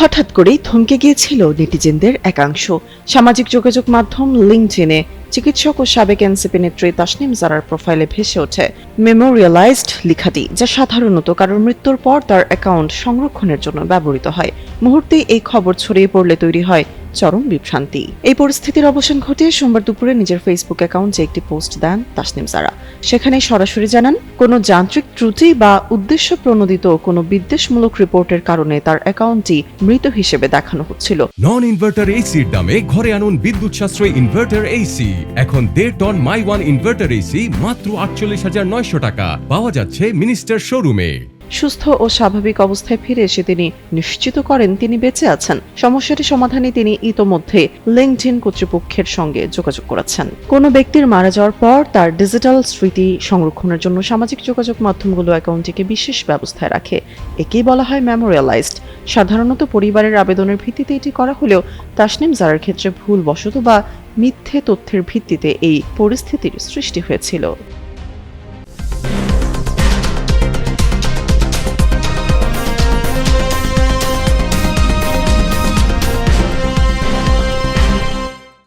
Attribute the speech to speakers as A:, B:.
A: হঠাৎ করেই থমকে গিয়েছিল নেটিজেনদের একাংশ। সামাজিক যোগাযোগ মাধ্যম লিঙ্কডইনে চিকিৎসক ও সাবেক এনসিপি নেত্রী তাসনিম জারার প্রোফাইলে ভেসে ওঠে মেমোরিয়ালাইজড লেখাটি, যা সাধারণত কারোর মৃত্যুর পর তার অ্যাকাউন্ট সংরক্ষণের জন্য ব্যবহৃত হয়। মুহূর্তেই এই খবর ছড়িয়ে পড়লে তৈরি হয় চরম বিভ্রান্তি। এই পরিস্থিতির অবসান ঘটিয়ে সোমবার দুপুরে নিজের ফেসবুক অ্যাকাউন্টে একটি পোস্ট দেন তাসনিম জারা। সেখানে সরাসরি জানান, কোনো যান্ত্রিক ত্রুটি বা উদ্দেশ্য প্রণোদিত কোনো বিদ্বেষমূলক রিপোর্টের কারণে তার অ্যাকাউন্টটি মৃত হিসেবে দেখানো হচ্ছিল।
B: নন ইনভার্টার এসির দামে ঘরে আনুন বিদ্যুৎ সাশ্রয়ী ইনভার্টার এসি। এখন 1.5 ton my one inverter AC মাত্র 48,900 টাকা পাওয়া যাচ্ছে মিনিস্টার শোরুমে।
A: সুস্থ ও স্বাভাবিক অবস্থায় ফিরে এসে তিনি নিশ্চিত করেন তিনি বেঁচে আছেন। সমস্যাটি সমাধানে তিনি ইতোমধ্যে লিঙ্কডইন কর্তৃপক্ষের সঙ্গে যোগাযোগ করেছেন। কোনো ব্যক্তির মারা যাওয়ার পর তার ডিজিটাল স্মৃতি সংরক্ষণের জন্য সামাজিক যোগাযোগ মাধ্যমগুলো অ্যাকাউন্টটিকে বিশেষ ব্যবস্থায় রাখে। একেই বলা হয় মেমোরিয়ালাইজড। সাধারণত পরিবারের আবেদনের ভিত্তিতে এটি করা হলেও তাসনিম জারার ক্ষেত্রে ভুলবশত বা মিথ্যে তথ্যের ভিত্তিতে এই পরিস্থিতির সৃষ্টি হয়েছিল।